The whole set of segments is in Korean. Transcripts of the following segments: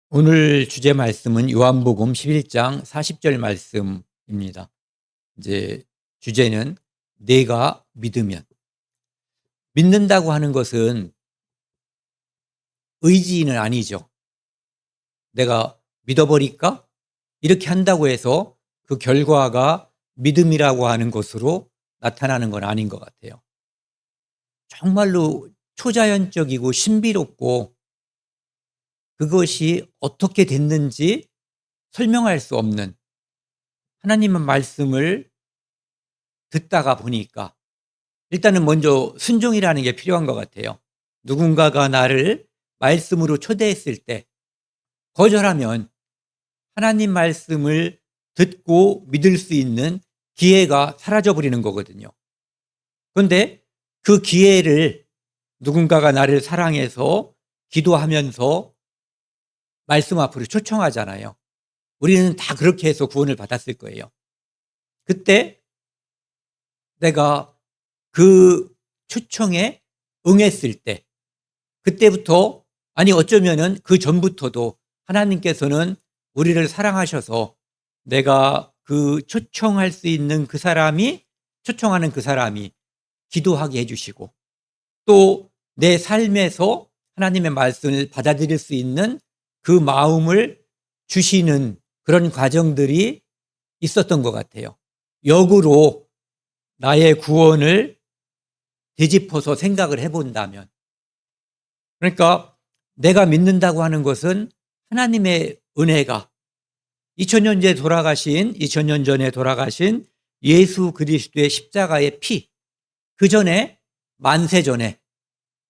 오늘 주제 말씀은 요한복음 11장 40절 말씀입니다. 이제 주제는 내가 믿으면. 믿는다고 하는 것은 의지는 아니죠. 내가 믿어버릴까? 이렇게 한다고 해서 그 결과가 믿음이라고 하는 것으로 나타나는 건 아닌 것 같아요. 정말로 초자연적이고 신비롭고 그것이 어떻게 됐는지 설명할 수 없는 하나님의 말씀을 듣다가 보니까 일단은 먼저 순종이라는 게 필요한 것 같아요. 누군가가 나를 말씀으로 초대했을 때 거절하면 하나님 말씀을 듣고 믿을 수 있는 기회가 사라져버리는 거거든요. 그런데 그 기회를 누군가가 나를 사랑해서 기도하면서 말씀 앞으로 초청하잖아요. 우리는 다 그렇게 해서 구원을 받았을 거예요. 그때 내가 그 초청에 응했을 때 그때부터 아니 어쩌면은 그 전부터도 하나님께서는 우리를 사랑하셔서 내가 그 초청할 수 있는 그 사람이 초청하는 그 사람이 기도하게 해주시고 또 내 삶에서 하나님의 말씀을 받아들일 수 있는 그 마음을 주시는 그런 과정들이 있었던 것 같아요. 역으로 나의 구원을 되짚어서 생각을 해본다면 그러니까 내가 믿는다고 하는 것은 하나님의 은혜가 2000년 전에 돌아가신 예수 그리스도의 십자가의 피, 그 전에 만세 전에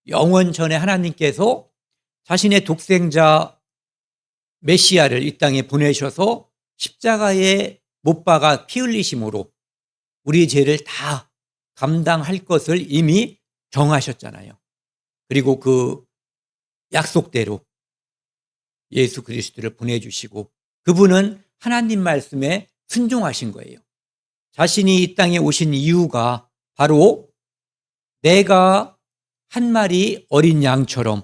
영원 전에 하나님께서 자신의 독생자 메시아를 이 땅에 보내셔서 십자가에 못 박아 피 흘리심으로 우리의 죄를 다 감당할 것을 이미 정하셨잖아요. 그리고 그 약속대로 예수 그리스도를 보내주시고 그분은 하나님 말씀에 순종하신 거예요. 자신이 이 땅에 오신 이유가 바로 내가 한 마리 어린 양처럼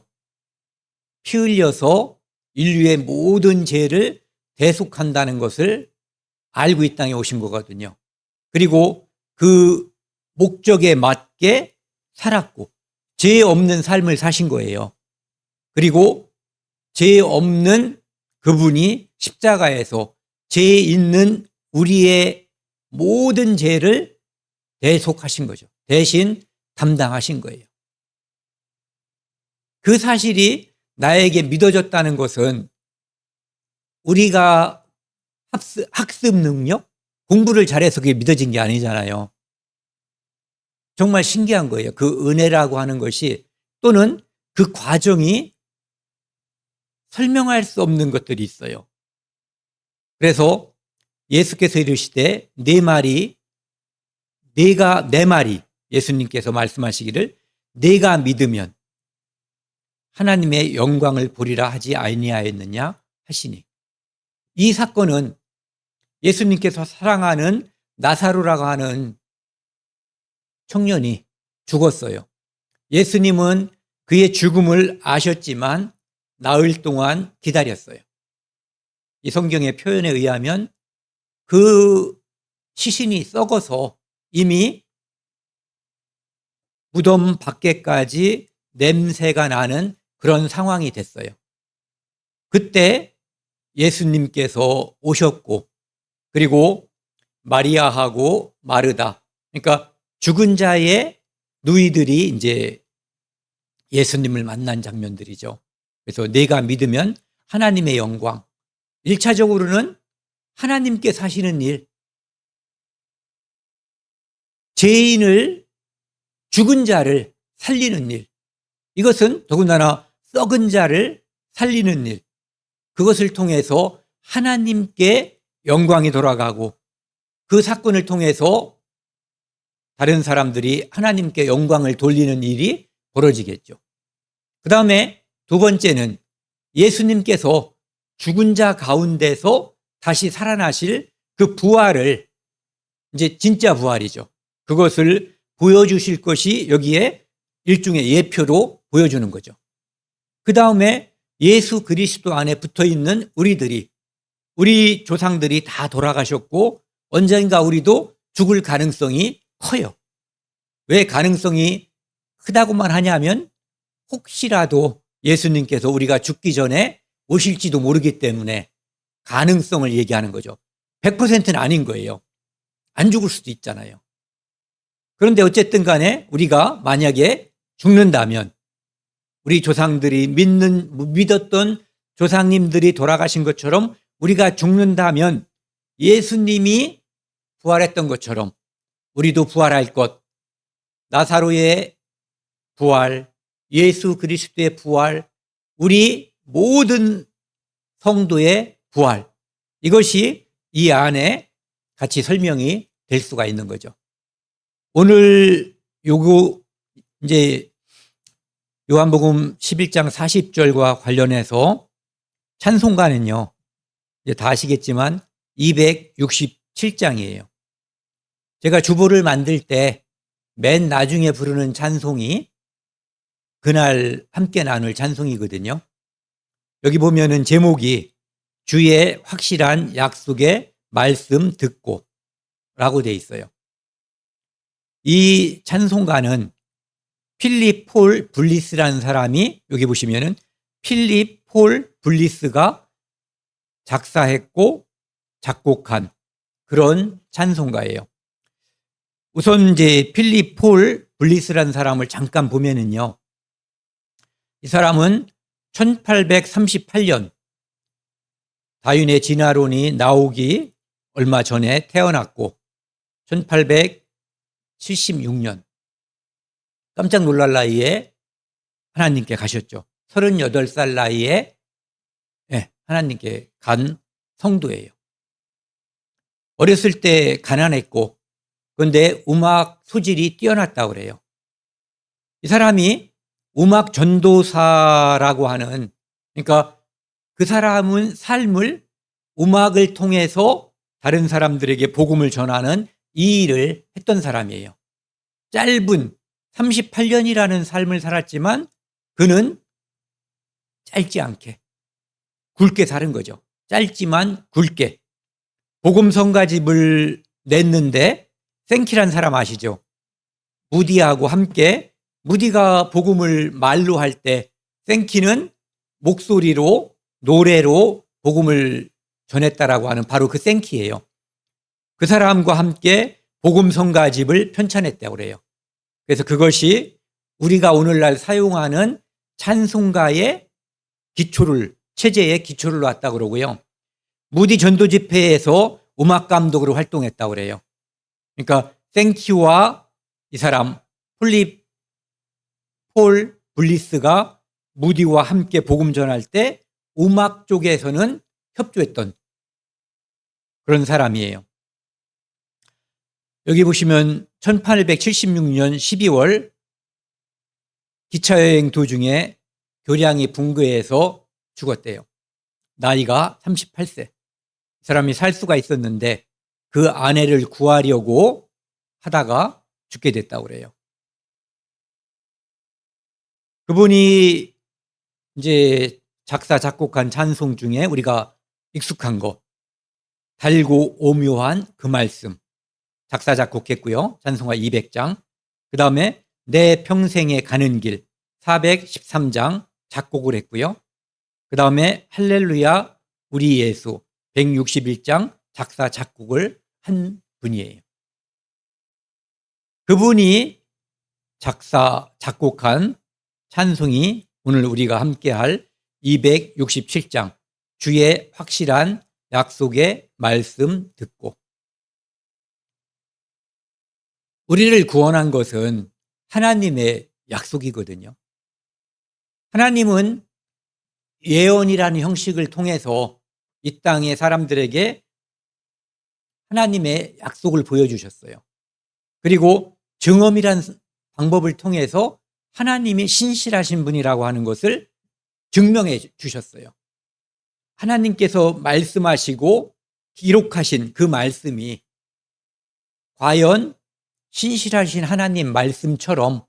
피 흘려서 인류의 모든 죄를 대속한다는 것을 알고 이 땅에 오신 거거든요. 그리고 그 목적에 맞게 살았고 죄 없는 삶을 사신 거예요. 그리고 죄 없는 그분이 십자가에서 죄 있는 우리의 모든 죄를 대속하신 거죠. 대신 담당하신 거예요. 그 사실이 나에게 믿어졌다는 것은 우리가 학습 능력, 공부를 잘해서 그게 믿어진 게 아니잖아요. 정말 신기한 거예요. 그 은혜라고 하는 것이 또는 그 과정이 설명할 수 없는 것들이 있어요. 그래서 예수께서 이르시되 내가 내 말이 예수님께서 말씀하시기를 내가 믿으면 하나님의 영광을 보리라 하지 아니하였느냐 하시니 이 사건은 예수님께서 사랑하는 나사로라고 하는 청년이 죽었어요. 예수님은 그의 죽음을 아셨지만 나흘 동안 기다렸어요. 이 성경의 표현에 의하면 그 시신이 썩어서 이미 무덤 밖에까지 냄새가 나는 그런 상황이 됐어요. 그때 예수님께서 오셨고 그리고 마리아하고 마르다 그러니까 죽은 자의 누이들이 이제 예수님을 만난 장면들이죠. 그래서 내가 믿으면 하나님의 영광 1차적으로는 하나님께 사시는 일 죄인을 죽은 자를 살리는 일 이것은 더군다나 썩은 자를 살리는 일 그것을 통해서 하나님께 영광이 돌아가고 그 사건을 통해서 다른 사람들이 하나님께 영광을 돌리는 일이 벌어지겠죠. 그 다음에 두 번째는 예수님께서 죽은 자 가운데서 다시 살아나실 그 부활을 이제 진짜 부활이죠. 그것을 보여주실 것이 여기에 일종의 예표로 보여주는 거죠. 그 다음에 예수 그리스도 안에 붙어 있는 우리 조상들이 다 돌아가셨고 언젠가 우리도 죽을 가능성이 커요. 왜 가능성이 크다고만 하냐면 혹시라도 예수님께서 우리가 죽기 전에 오실지도 모르기 때문에 가능성을 얘기하는 거죠. 100%는 아닌 거예요. 안 죽을 수도 있잖아요. 그런데 어쨌든 간에 우리가 만약에 죽는다면 우리 조상들이 믿었던 조상님들이 돌아가신 것처럼 우리가 죽는다면 예수님이 부활했던 것처럼 우리도 부활할 것, 나사로의 부활, 예수 그리스도의 부활, 우리 모든 성도의 부활, 이것이 이 안에 같이 설명이 될 수가 있는 거죠. 오늘 이제 요한복음 11장 40절과 관련해서 찬송가는요, 이제 다 아시겠지만 267장이에요. 제가 주보를 만들 때 맨 나중에 부르는 찬송이 그날 함께 나눌 찬송이거든요. 여기 보면은 제목이 주의 확실한 약속의 말씀 듣고 라고 돼 있어요. 이 찬송가는 필립 폴 블리스라는 사람이 여기 보시면은 필립 폴 블리스가 작사했고 작곡한 그런 찬송가예요. 우선 이제 필립 폴 블리스라는 사람을 잠깐 보면은요. 이 사람은 1838년 다윈의 진화론이 나오기 얼마 전에 태어났고 1876년 깜짝 놀랄 나이에 하나님께 가셨죠. 38살 나이에 하나님께 간 성도예요. 어렸을 때 가난했고 그런데 음악 소질이 뛰어났다고 그래요. 이 사람이 음악 전도사라고 하는, 그러니까 그 사람은 삶을 음악을 통해서 다른 사람들에게 복음을 전하는 이 일을 했던 사람이에요. 짧은 38년이라는 삶을 살았지만 그는 짧지 않게 굵게 사는 거죠. 짧지만 굵게 복음 성가집을 냈는데 생키란 사람 아시죠? 무디하고 함께 무디가 복음을 말로 할 때 생키는 목소리로 노래로 복음을 전했다라고 하는 바로 그 생키예요. 그 사람과 함께 복음 성가집을 편찬했다고 그래요. 그래서 그것이 우리가 오늘날 사용하는 찬송가의 체제의 기초를 놨다고 그러고요. 무디 전도 집회에서 음악 감독으로 활동했다고 그래요. 그러니까 생키와 이 사람 필립 폴 블리스가 무디와 함께 복음 전할 때 음악 쪽에서는 협조했던 그런 사람이에요. 여기 보시면 1876년 12월 기차여행 도중에 교량이 붕괴해서 죽었대요. 나이가 38세. 이 사람이 살 수가 있었는데 그 아내를 구하려고 하다가 죽게 됐다고 그래요. 그분이 이제 작사 작곡한 찬송 중에 우리가 익숙한 거 달고 오묘한 그 말씀 작사 작곡했고요. 찬송가 200장. 그다음에 내 평생에 가는 길 413장 작곡을 했고요. 그다음에 할렐루야 우리 예수 161장 작사 작곡을 한 분이에요. 그분이 작곡한 찬송이 오늘 우리가 함께할 267장 주의 확실한 약속의 말씀 듣고. 우리를 구원한 것은 하나님의 약속이거든요. 하나님은 예언이라는 형식을 통해서 이 땅의 사람들에게 하나님의 약속을 보여주셨어요. 그리고 증언이라는 방법을 통해서 하나님이 신실하신 분이라고 하는 것을 증명해 주셨어요. 하나님께서 말씀하시고 기록하신 그 말씀이 과연 신실하신 하나님 말씀처럼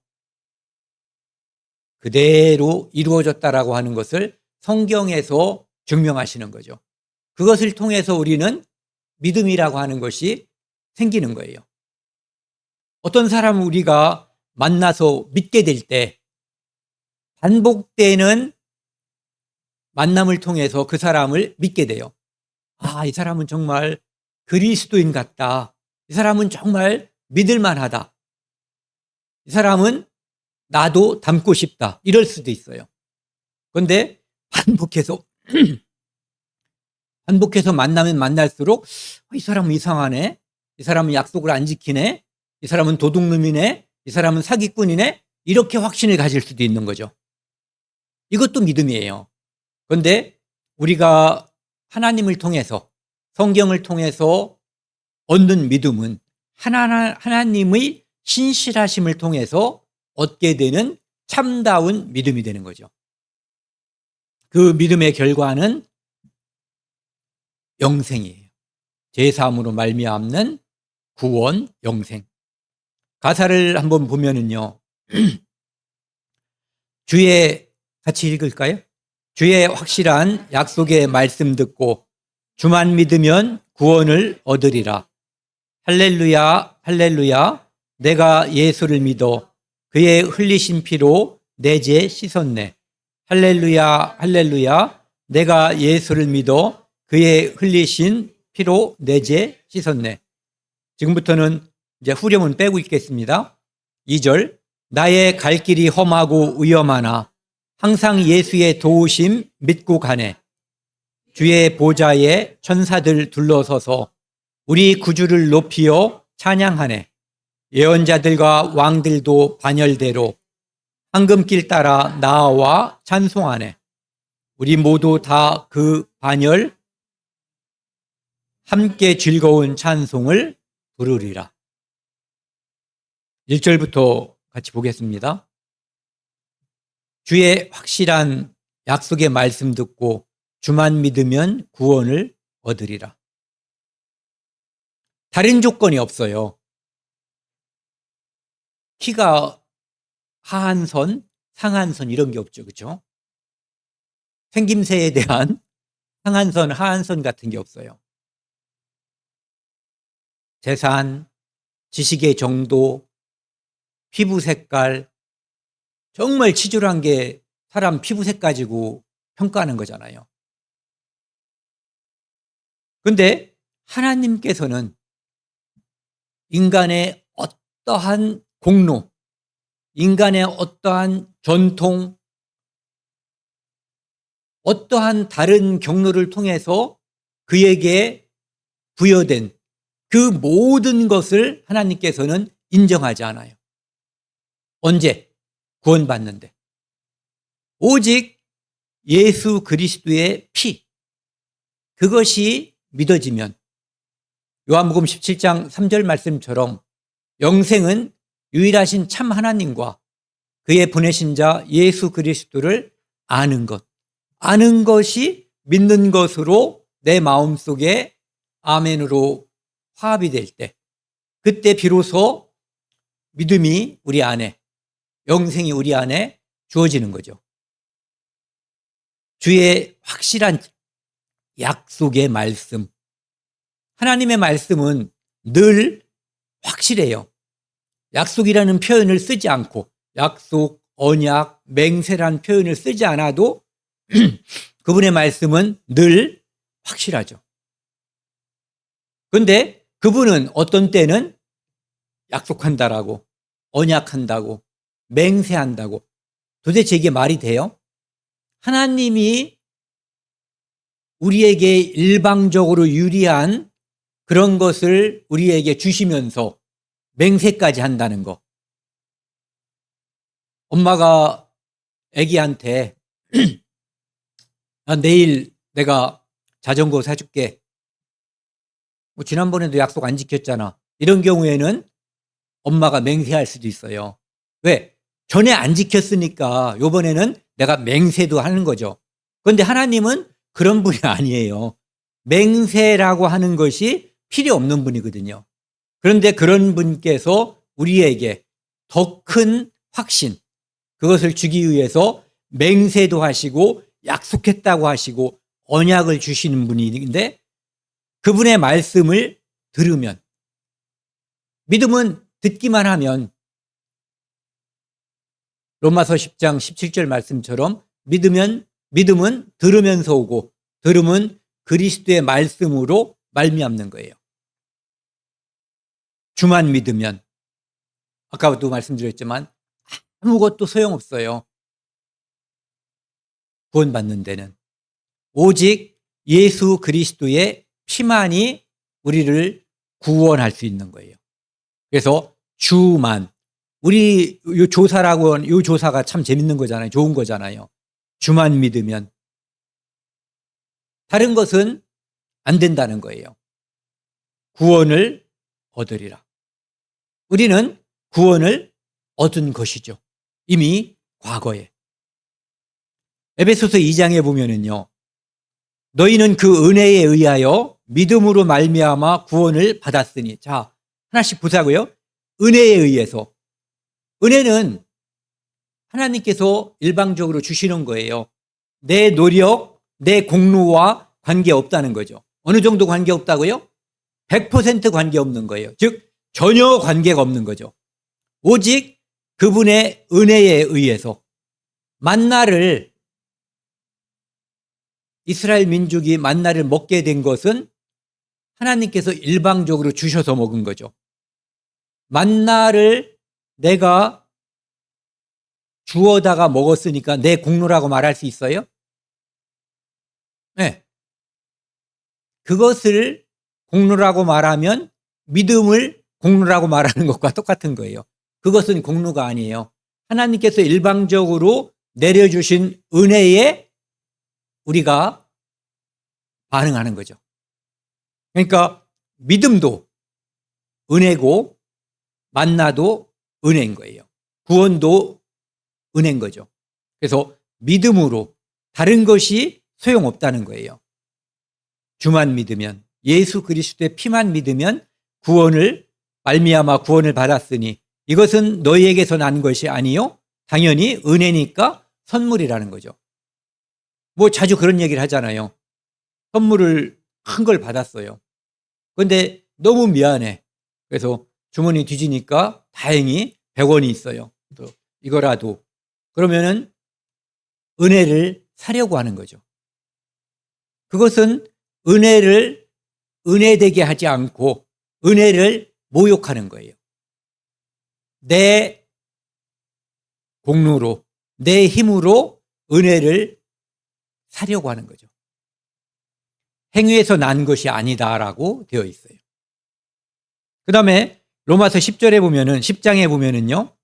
그대로 이루어졌다라고 하는 것을 성경에서 증명하시는 거죠. 그것을 통해서 우리는 믿음이라고 하는 것이 생기는 거예요. 어떤 사람을 우리가 만나서 믿게 될 때 반복되는 만남을 통해서 그 사람을 믿게 돼요. 아, 이 사람은 정말 그리스도인 같다. 이 사람은 정말 믿을 만하다. 이 사람은 나도 닮고 싶다. 이럴 수도 있어요. 그런데 반복해서 만나면 만날수록 이 사람은 이상하네. 이 사람은 약속을 안 지키네. 이 사람은 도둑놈이네. 이 사람은 사기꾼이네. 이렇게 확신을 가질 수도 있는 거죠. 이것도 믿음이에요. 그런데 우리가 하나님을 통해서 성경을 통해서 얻는 믿음은 하나님의 신실하심을 통해서 얻게 되는 참다운 믿음이 되는 거죠. 그 믿음의 결과는 영생이에요. 제사함으로 말미암는 구원, 영생. 가사를 한번 보면은요. 같이 읽을까요? 주의 확실한 약속의 말씀 듣고 주만 믿으면 구원을 얻으리라. 할렐루야, 할렐루야. 내가 예수를 믿어 그의 흘리신 피로 내 죄 씻었네. 할렐루야, 할렐루야. 내가 예수를 믿어 그의 흘리신 피로 내 죄 씻었네. 지금부터는 이제 후렴은 빼고 읽겠습니다. 2절. 나의 갈 길이 험하고 위험하나 항상 예수의 도우심 믿고 가네. 주의 보좌에 천사들 둘러서서 우리 구주를 높이어 찬양하네. 예언자들과 왕들도 반열대로 황금길 따라 나와 찬송하네. 우리 모두 다 그 반열 함께 즐거운 찬송을 부르리라. 1절부터 같이 보겠습니다. 주의 확실한 약속의 말씀 듣고 주만 믿으면 구원을 얻으리라. 다른 조건이 없어요. 키가 하한선, 상한선 이런 게 없죠. 그렇죠? 생김새에 대한 상한선, 하한선 같은 게 없어요. 재산, 지식의 정도, 피부 색깔, 정말 치졸한 게 사람 피부색 가지고 평가하는 거잖아요. 그런데 하나님께서는 인간의 어떠한 공로, 인간의 어떠한 전통, 어떠한 다른 경로를 통해서 그에게 부여된 그 모든 것을 하나님께서는 인정하지 않아요. 언제? 구원받는데. 오직 예수 그리스도의 피, 그것이 믿어지면 요한복음 17장 3절 말씀처럼 영생은 유일하신 참 하나님과 그의 보내신 자 예수 그리스도를 아는 것. 아는 것이 믿는 것으로 내 마음속에 아멘으로 화합이 될 때, 그때 비로소 믿음이 우리 안에, 영생이 우리 안에 주어지는 거죠. 주의 확실한 약속의 말씀. 하나님의 말씀은 늘 확실해요. 약속이라는 표현을 쓰지 않고, 약속, 언약, 맹세라는 표현을 쓰지 않아도 그분의 말씀은 늘 확실하죠. 그런데 그분은 어떤 때는 약속한다라고, 언약한다고, 맹세한다고. 도대체 이게 말이 돼요? 하나님이 우리에게 일방적으로 유리한 그런 것을 우리에게 주시면서 맹세까지 한다는 거. 엄마가 아기한테 내일 내가 자전거 사줄게. 지난번에도 약속 안 지켰잖아. 이런 경우에는 엄마가 맹세할 수도 있어요. 왜? 전에 안 지켰으니까 이번에는 내가 맹세도 하는 거죠. 그런데 하나님은 그런 분이 아니에요. 맹세라고 하는 것이 필요 없는 분이거든요. 그런데 그런 분께서 우리에게 더 큰 확신, 그것을 주기 위해서 맹세도 하시고 약속했다고 하시고 언약을 주시는 분인데 그분의 말씀을 들으면, 믿음은 듣기만 하면 로마서 10장 17절 말씀처럼 믿음은 들으면서 오고 들음은 그리스도의 말씀으로 말미암는 거예요. 주만 믿으면, 아까도 말씀드렸지만 아무것도 소용없어요. 구원받는 데는 오직 예수 그리스도의 피만이 우리를 구원할 수 있는 거예요. 그래서 주만, 우리 요 조사라고 하는 요 조사가 참 재밌는 거잖아요. 좋은 거잖아요. 주만 믿으면 다른 것은 안 된다는 거예요. 구원을 얻으리라. 우리는 구원을 얻은 것이죠. 이미 과거에. 에베소서 2장에 보면은요. 너희는 그 은혜에 의하여 믿음으로 말미암아 구원을 받았으니. 자, 하나씩 보자고요. 은혜에 의해서. 은혜는 하나님께서 일방적으로 주시는 거예요. 내 노력, 내 공로와 관계없다는 거죠. 어느 정도 관계없다고요? 100% 관계없는 거예요. 즉 전혀 관계가 없는 거죠. 오직 그분의 은혜에 의해서. 만나를, 이스라엘 민족이 만나를 먹게 된 것은 하나님께서 일방적으로 주셔서 먹은 거죠. 만나를 내가 주워다가 먹었으니까 내 공로라고 말할 수 있어요? 네. 그것을 공로라고 말하면 믿음을 공로라고 말하는 것과 똑같은 거예요. 그것은 공로가 아니에요. 하나님께서 일방적으로 내려주신 은혜에 우리가 반응하는 거죠. 그러니까 믿음도 은혜고 만나도 은혜인 거예요. 구원도 은혜인 거죠. 그래서 믿음으로 다른 것이 소용없다는 거예요. 주만 믿으면, 예수 그리스도의 피만 믿으면 구원을 말미암아 구원을 받았으니 이것은 너희에게서 난 것이 아니요 당연히 은혜니까 선물이라는 거죠. 뭐 자주 그런 얘기를 하잖아요. 선물을 큰 걸 받았어요. 그런데 너무 미안해. 그래서 주머니 뒤지니까 다행히 100원이 있어요. 또 이거라도. 그러면은 은혜를 사려고 하는 거죠. 그것은 은혜를 은혜되게 하지 않고 은혜를 모욕하는 거예요. 내 공로로, 내 힘으로 은혜를 사려고 하는 거죠. 행위에서 난 것이 아니다라고 되어 있어요. 그 다음에 로마서 10절에 보면은, 10장에 보면은요,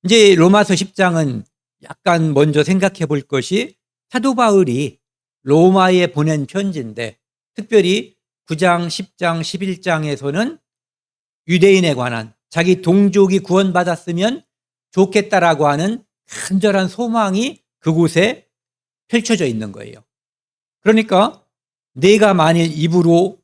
이제 로마서 10장은 약간 먼저 생각해 볼 것이 사도 바울이 로마에 보낸 편지인데, 특별히 9장, 10장, 11장에서는 유대인에 관한 자기 동족이 구원받았으면 좋겠다라고 하는 간절한 소망이 그곳에 펼쳐져 있는 거예요. 그러니까 내가 만일 입으로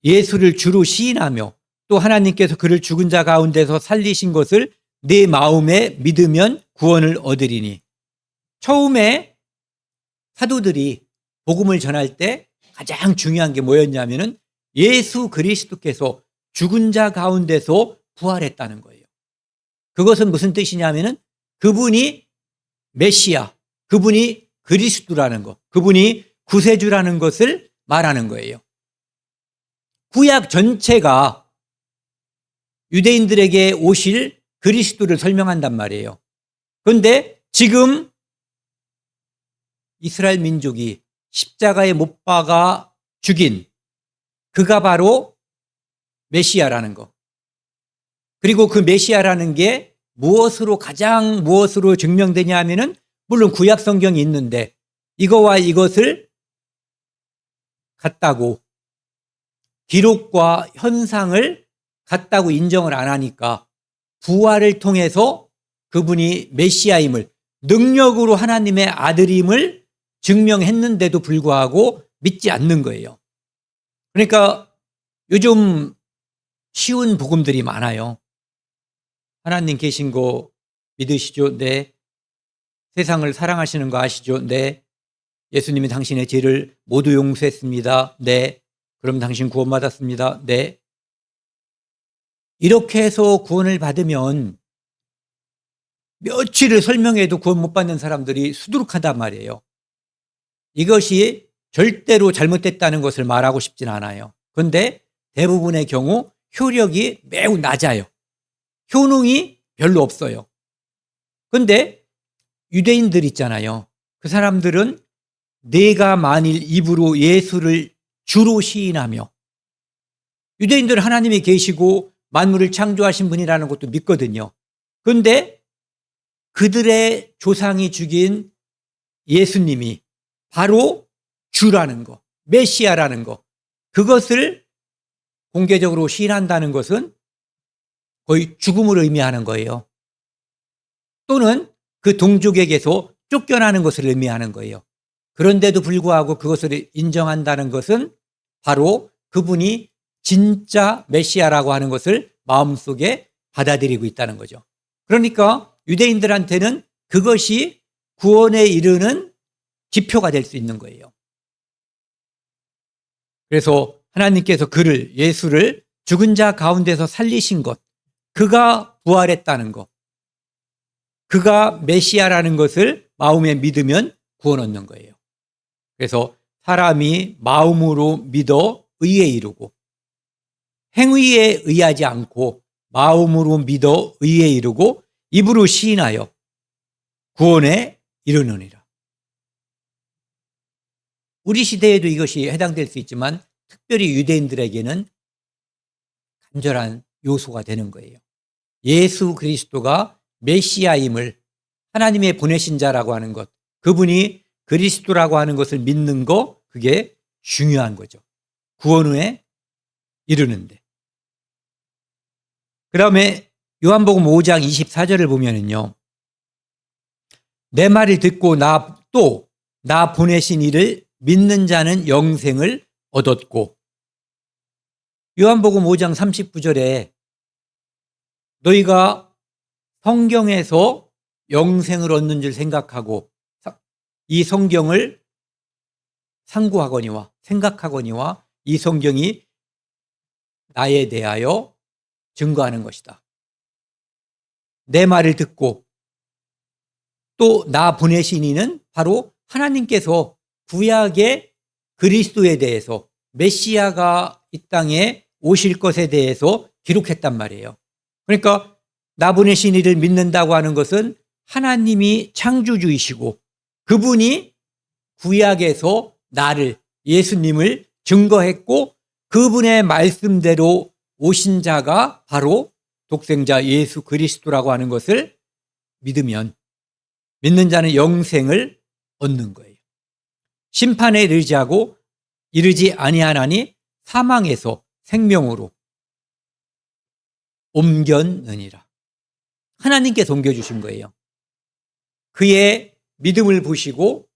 예수를 주로 시인하며 또 하나님께서 그를 죽은 자 가운데서 살리신 것을 내 마음에 믿으면 구원을 얻으리니. 처음에 사도들이 복음을 전할 때 가장 중요한 게 뭐였냐면은 예수 그리스도께서 죽은 자 가운데서 부활했다는 거예요. 그것은 무슨 뜻이냐면은 그분이 메시아, 그분이 그리스도라는 것, 그분이 구세주라는 것을 말하는 거예요. 구약 전체가 유대인들에게 오실 그리스도를 설명한단 말이에요. 그런데 지금 이스라엘 민족이 십자가에 못 박아 죽인 그가 바로 메시아라는 것. 그리고 그 메시아라는 게 무엇으로 증명되냐 하면은 물론 구약 성경이 있는데 이거와 이것을 같다고, 기록과 현상을 같다고 인정을 안 하니까 부활을 통해서 그분이 메시아임을, 능력으로 하나님의 아들임을 증명했는데도 불구하고 믿지 않는 거예요. 그러니까 요즘 쉬운 복음들이 많아요. 하나님 계신 거 믿으시죠? 네. 세상을 사랑하시는 거 아시죠? 네. 예수님이 당신의 죄를 모두 용서했습니다. 네. 그럼 당신 구원받았습니다. 네. 이렇게 해서 구원을 받으면 며칠을 설명해도 구원 못 받는 사람들이 수두룩하단 말이에요. 이것이 절대로 잘못됐다는 것을 말하고 싶진 않아요. 그런데 대부분의 경우 효력이 매우 낮아요. 효능이 별로 없어요. 그런데 유대인들 있잖아요. 그 사람들은 내가 만일 입으로 예수를 주로 시인하며, 유대인들은 하나님이 계시고 만물을 창조하신 분이라는 것도 믿거든요. 그런데 그들의 조상이 죽인 예수님이 바로 주라는 거, 메시아라는 거, 그것을 공개적으로 시인한다는 것은 거의 죽음을 의미하는 거예요. 또는 그 동족에게서 쫓겨나는 것을 의미하는 거예요. 그런데도 불구하고 그것을 인정한다는 것은 바로 그분이 진짜 메시아라고 하는 것을 마음속에 받아들이고 있다는 거죠. 그러니까 유대인들한테는 그것이 구원에 이르는 지표가 될 수 있는 거예요. 그래서 하나님께서 그를, 예수를 죽은 자 가운데서 살리신 것, 그가 부활했다는 것, 그가 메시아라는 것을 마음에 믿으면 구원 얻는 거예요. 그래서 사람이 마음으로 믿어 의에 이르고, 행위에 의하지 않고 마음으로 믿어 의에 이르고 입으로 시인하여 구원에 이르느니라. 우리 시대에도 이것이 해당될 수 있지만 특별히 유대인들에게는 간절한 요소가 되는 거예요. 예수 그리스도가 메시아임을, 하나님의 보내신 자라고 하는 것, 그분이 그리스도라고 하는 것을 믿는 거, 그게 중요한 거죠. 구원에 이르는데. 그 다음에 요한복음 5장 24절을 보면은요, 내 말을 듣고 나 보내신 이를 믿는 자는 영생을 얻었고, 요한복음 5장 39절에 너희가 성경에서 영생을 얻는 줄 생각하고 이 성경을 상고하거니와 생각하거니와 이 성경이 나에 대하여 증거하는 것이다. 내 말을 듣고 또 나 보내신 이는 바로 하나님께서 구약의 그리스도에 대해서, 메시아가 이 땅에 오실 것에 대해서 기록했단 말이에요. 그러니까 나 보내신 이를 믿는다고 하는 것은 하나님이 창조주이시고 그분이 구약에서 나를, 예수님을 증거했고 그분의 말씀대로 오신 자가 바로 독생자 예수 그리스도라고 하는 것을 믿으면, 믿는 자는 영생을 얻는 거예요. 심판에 이르지 아니하나니 사망에서 생명으로 옮겼느니라. 하나님께서 옮겨주신 거예요. 그의 믿음을 보시고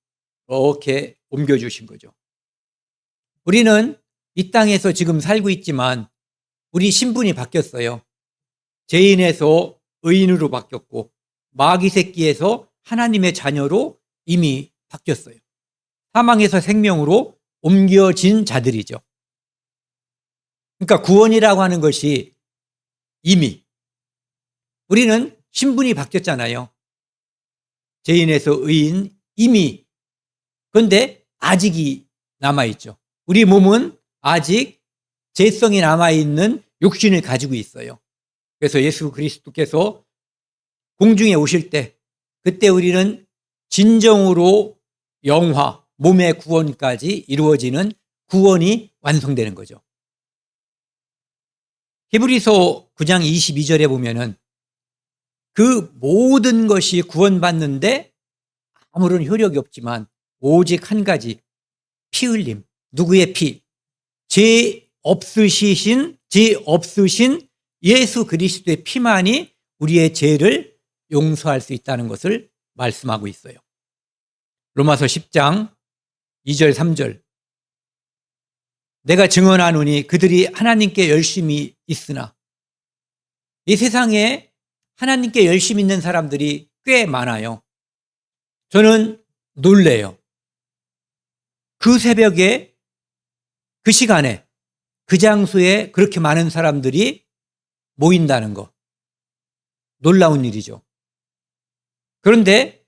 이렇게 옮겨주신 거죠. 우리는 이 땅에서 지금 살고 있지만 우리 신분이 바뀌었어요. 죄인에서 의인으로 바뀌었고 마귀 새끼에서 하나님의 자녀로 이미 바뀌었어요. 사망에서 생명으로 옮겨진 자들이죠. 그러니까 구원이라고 하는 것이 이미, 우리는 신분이 바뀌었잖아요. 죄인에서 의인, 이미. 그런데 아직이 남아있죠. 우리 몸은 아직 죄성이 남아있는 육신을 가지고 있어요. 그래서 예수 그리스도께서 공중에 오실 때, 그때 우리는 진정으로 영화, 몸의 구원까지 이루어지는 구원이 완성되는 거죠. 히브리서 9장 22절에 보면은 그 모든 것이 구원받는데 아무런 효력이 없지만 오직 한 가지, 피 흘림. 누구의 피? 죄 없으신 예수 그리스도의 피만이 우리의 죄를 용서할 수 있다는 것을 말씀하고 있어요. 로마서 10장 2절 3절. 내가 증언하노니 그들이 하나님께 열심히 있으나, 이 세상에 하나님께 열심히 있는 사람들이 꽤 많아요. 저는 놀래요. 그 새벽에, 그 시간에, 그 장소에 그렇게 많은 사람들이 모인다는 거. 놀라운 일이죠. 그런데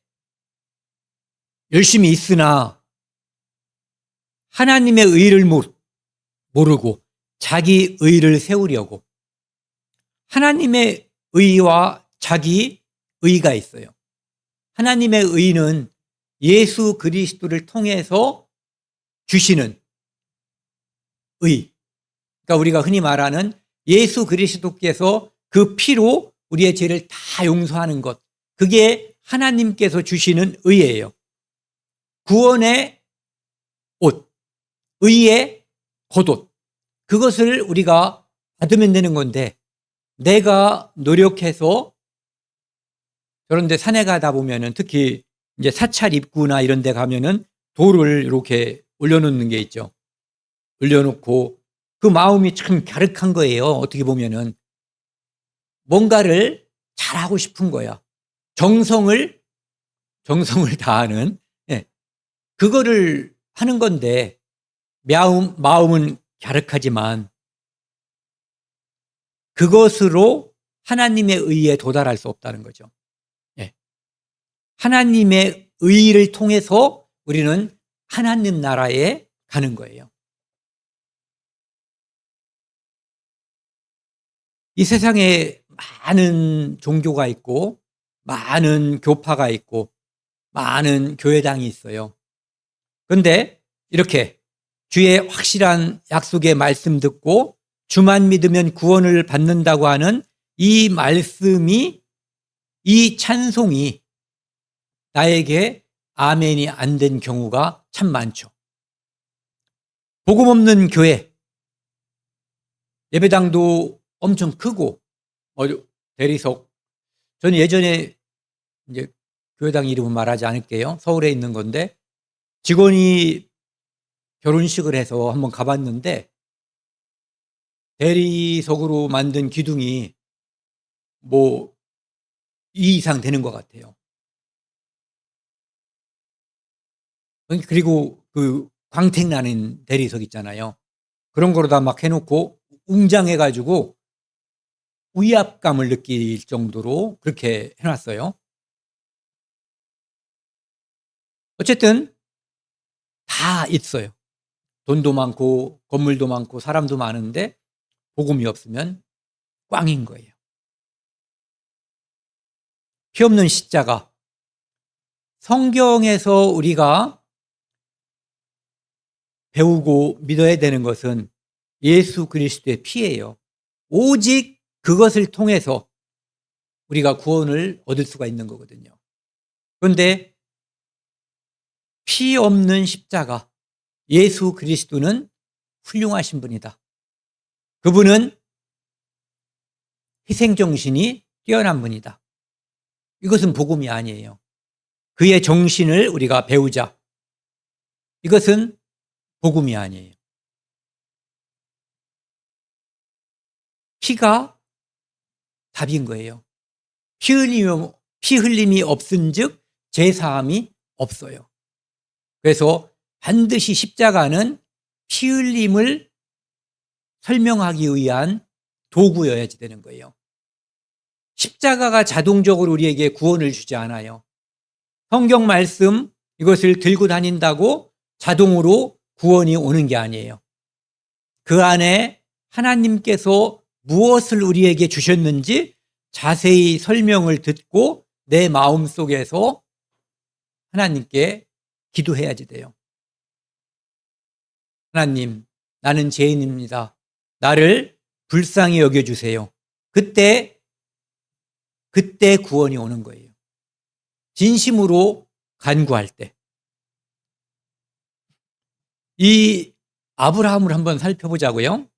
열심히 있으나 하나님의 의를 모르고 자기 의를 세우려고, 하나님의 의와 자기 의가 있어요. 하나님의 의는 예수 그리스도를 통해서 주시는 의. 그러니까 우리가 흔히 말하는 예수 그리스도께서 그 피로 우리의 죄를 다 용서하는 것. 그게 하나님께서 주시는 의예요. 구원의 옷, 의의 겉옷. 그것을 우리가 받으면 되는 건데, 내가 노력해서, 그런데 산에 가다 보면은, 특히 이제 사찰 입구나 이런 데 가면은 돌을 이렇게 올려놓는 게 있죠. 올려놓고 그 마음이 참 갸륵한 거예요. 어떻게 보면은 뭔가를 잘하고 싶은 거야. 정성을 다하는, 예, 그거를 하는 건데, 마음은 갸륵하지만 그것으로 하나님의 의에 도달할 수 없다는 거죠. 예. 하나님의 의를 통해서 우리는 하나님 나라에 가는 거예요. 이 세상에 많은 종교가 있고, 많은 교파가 있고, 많은 교회당이 있어요. 그런데 이렇게 주의 확실한 약속의 말씀 듣고 주만 믿으면 구원을 받는다고 하는 이 말씀이, 이 찬송이 나에게 아멘이 안 된 경우가 참 많죠. 복음 없는 교회, 예배당도 엄청 크고, 대리석. 저는 예전에, 이제 교회당 이름은 말하지 않을게요. 서울에 있는 건데, 직원이 결혼식을 해서 한번 가봤는데, 대리석으로 만든 기둥이 뭐 2 이상 되는 것 같아요. 그리고 그 광택 나는 대리석 있잖아요. 그런 거로다 막 해놓고 웅장해가지고 위압감을 느낄 정도로 그렇게 해놨어요. 어쨌든 다 있어요. 돈도 많고 건물도 많고 사람도 많은데 복음이 없으면 꽝인 거예요. 피 없는 십자가. 성경에서 우리가 배우고 믿어야 되는 것은 예수 그리스도의 피예요. 오직 그것을 통해서 우리가 구원을 얻을 수가 있는 거거든요. 그런데 피 없는 십자가, 예수 그리스도는 훌륭하신 분이다. 그분은 희생정신이 뛰어난 분이다. 이것은 복음이 아니에요. 그의 정신을 우리가 배우자. 이것은 복음이 아니에요. 피가 답인 거예요. 피 흘림이 없은즉 제사함이 없어요. 그래서 반드시 십자가는 피 흘림을 설명하기 위한 도구여야 되는 거예요. 십자가가 자동적으로 우리에게 구원을 주지 않아요. 성경 말씀 이것을 들고 다닌다고 자동으로 구원이 오는 게 아니에요. 그 안에 하나님께서 무엇을 우리에게 주셨는지 자세히 설명을 듣고 내 마음속에서 하나님께 기도해야지 돼요. 하나님, 나는 죄인입니다. 나를 불쌍히 여겨주세요. 그때 구원이 오는 거예요. 진심으로 간구할 때. 이 아브라함을 한번 살펴보자고요.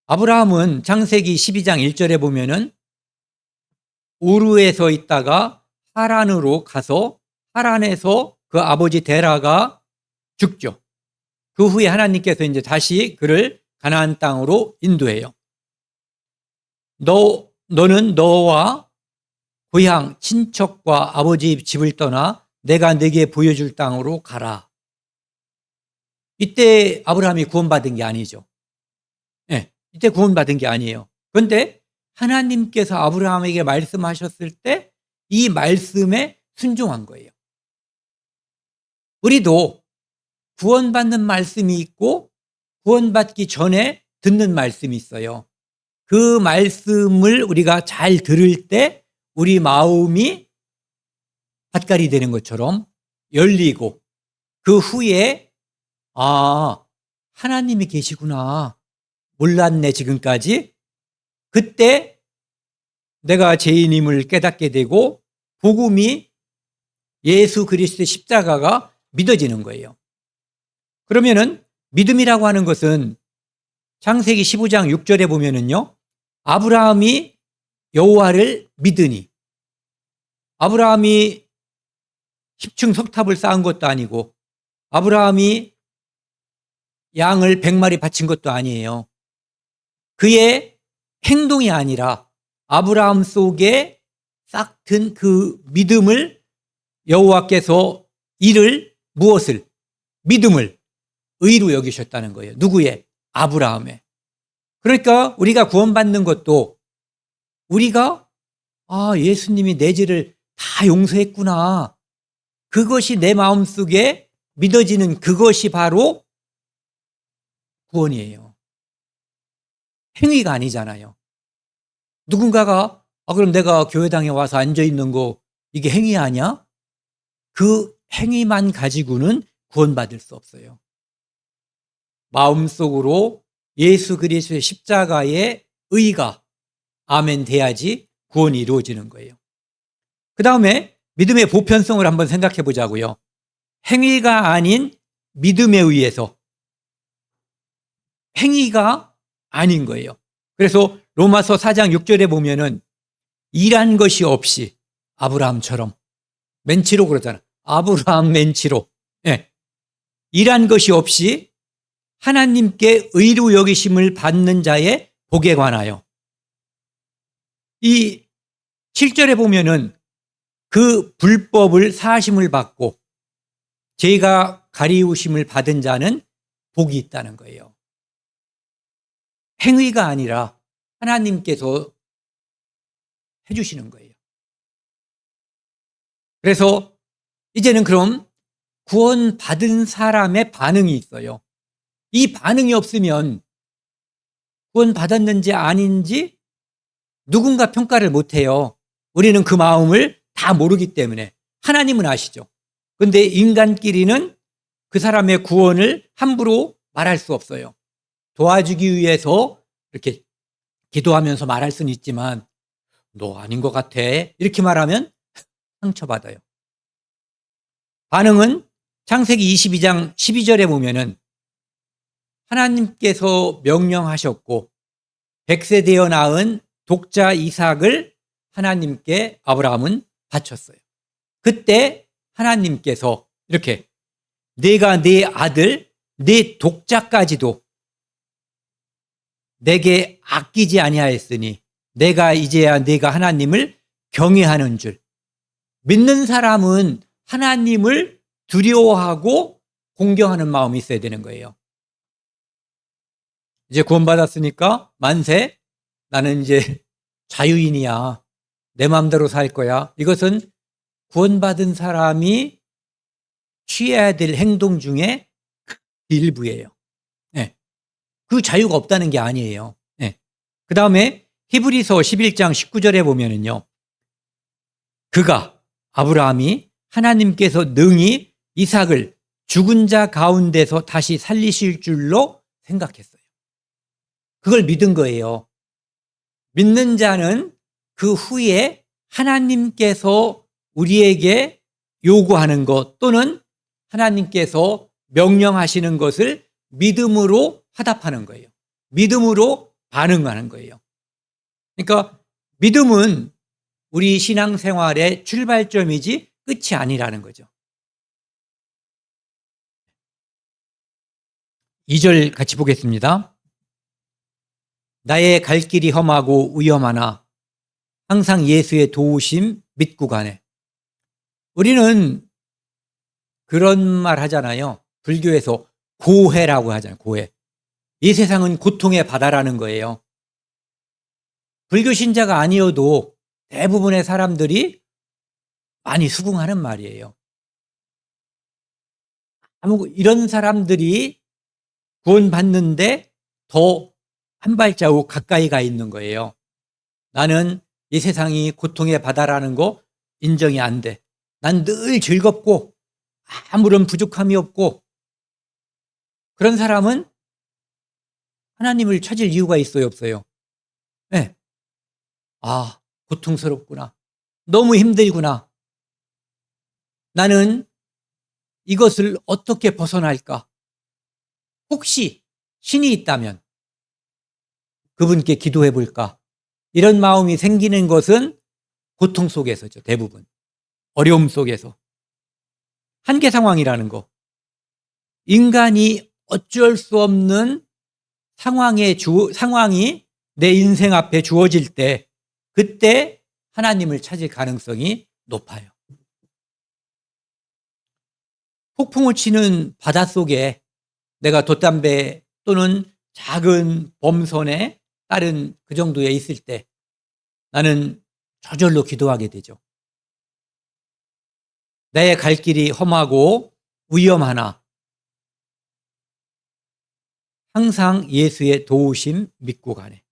아브라함은 창세기 12장 1절에 보면은 우르에서 있다가 하란으로 가서 하란에서 그 아버지 데라가 죽죠. 그 후에 하나님께서 이제 다시 그를 가나안 땅으로 인도해요. 너는 너와 고향, 친척과 아버지 집을 떠나 내가 네게 보여줄 땅으로 가라. 이때 아브라함이 구원받은 게 아니죠. 네, 이때 구원받은 게 아니에요. 그런데 하나님께서 아브라함에게 말씀하셨을 때 이 말씀에 순종한 거예요. 우리도 구원받는 말씀이 있고 구원받기 전에 듣는 말씀이 있어요. 그 말씀을 우리가 잘 들을 때 우리 마음이 밭갈이 되는 것처럼 열리고 그 후에 하나님이 계시구나. 몰랐네 지금까지. 그때 내가 죄인임을 깨닫게 되고 복음이 예수 그리스도의 십자가가 믿어지는 거예요. 그러면은 믿음이라고 하는 것은 창세기 15장 6절에 보면은요. 아브라함이 여호와를 믿으니, 아브라함이 10층 석탑을 쌓은 것도 아니고 아브라함이 양을 100마리 바친 것도 아니에요. 그의 행동이 아니라 아브라함 속에 싹 튼 그 믿음을 여호와께서 무엇을? 믿음을 의로 여기셨다는 거예요. 누구의? 아브라함의. 그러니까 우리가 구원받는 것도 우리가 예수님이 내 죄를 다 용서했구나. 그것이 내 마음속에 믿어지는 그것이 바로 구원이에요. 행위가 아니잖아요. 누군가가 그럼 내가 교회당에 와서 앉아있는 거 이게 행위 아니야? 그 행위만 가지고는 구원받을 수 없어요. 마음속으로 예수 그리스도의 십자가의 의가 아멘 돼야지 구원이 이루어지는 거예요. 그 다음에 믿음의 보편성을 한번 생각해 보자고요. 행위가 아닌 믿음에 의해서 행위가 아닌 거예요. 그래서 로마서 4장 6절에 보면은 일한 것이 없이 아브라함처럼 멘치로 그러잖아. 아브라함 멘치로. 네. 일한 것이 없이 하나님께 의로 여기심을 받는 자의 복에 관하여. 이 7절에 보면은 그 불법을 사하심을 받고 죄가 가리우심을 받은 자는 복이 있다는 거예요. 행위가 아니라 하나님께서 해주시는 거예요. 그래서 이제는 그럼 구원받은 사람의 반응이 있어요. 이 반응이 없으면 구원받았는지 아닌지 누군가 평가를 못해요. 우리는 그 마음을 다 모르기 때문에. 하나님은 아시죠. 그런데 인간끼리는 그 사람의 구원을 함부로 말할 수 없어요. 도와주기 위해서 이렇게 기도하면서 말할 수는 있지만 너 아닌 것 같아 이렇게 말하면 상처받아요. 반응은 창세기 22장 12절에 보면은 하나님께서 명령하셨고 100세 되어 낳은 독자 이삭을 하나님께 아브라함은 바쳤어요. 그때 하나님께서 이렇게 내가 네 아들 네 독자까지도 내게 아끼지 아니하였으니 내가 이제야 네가 하나님을 경외하는 줄. 믿는 사람은 하나님을 두려워하고 공경하는 마음이 있어야 되는 거예요. 이제 구원받았으니까 만세, 나는 이제 자유인이야. 내 마음대로 살 거야. 이것은 구원받은 사람이 취해야 될 행동 중에 일부예요. 네. 그 자유가 없다는 게 아니에요. 네. 그 다음에 히브리서 11장 19절에 보면은요. 아브라함이 하나님께서 능히 이삭을 죽은 자 가운데서 다시 살리실 줄로 생각했어요. 그걸 믿은 거예요. 믿는 자는 그 후에 하나님께서 우리에게 요구하는 것 또는 하나님께서 명령하시는 것을 믿음으로 화답하는 거예요. 믿음으로 반응하는 거예요. 그러니까 믿음은 우리 신앙생활의 출발점이지 끝이 아니라는 거죠. 2절 같이 보겠습니다. 나의 갈 길이 험하고 위험하나 항상 예수의 도우심 믿고 가네. 우리는 그런 말 하잖아요. 불교에서 고해라고 하잖아요. 고해. 이 세상은 고통의 바다라는 거예요. 불교 신자가 아니어도 대부분의 사람들이 많이 수긍하는 말이에요. 이런 사람들이 구원받는데 더 한 발자국 가까이 가 있는 거예요. 나는 이 세상이 고통의 바다라는 거 인정이 안 돼. 난 늘 즐겁고 아무런 부족함이 없고, 그런 사람은 하나님을 찾을 이유가 있어요, 없어요? 네. 아, 고통스럽구나. 너무 힘들구나. 나는 이것을 어떻게 벗어날까? 혹시 신이 있다면 그분께 기도해 볼까? 이런 마음이 생기는 것은 고통 속에서죠, 대부분. 어려움 속에서. 한계 상황이라는 거. 인간이 어쩔 수 없는 상황이 내 인생 앞에 주어질 때, 그때 하나님을 찾을 가능성이 높아요. 폭풍을 치는 바닷속에 내가 돛담배 또는 작은 범선에 따른 그 정도에 있을 때 나는 저절로 기도하게 되죠. 내 갈 길이 험하고 위험하나 항상 예수의 도우심 믿고 가네.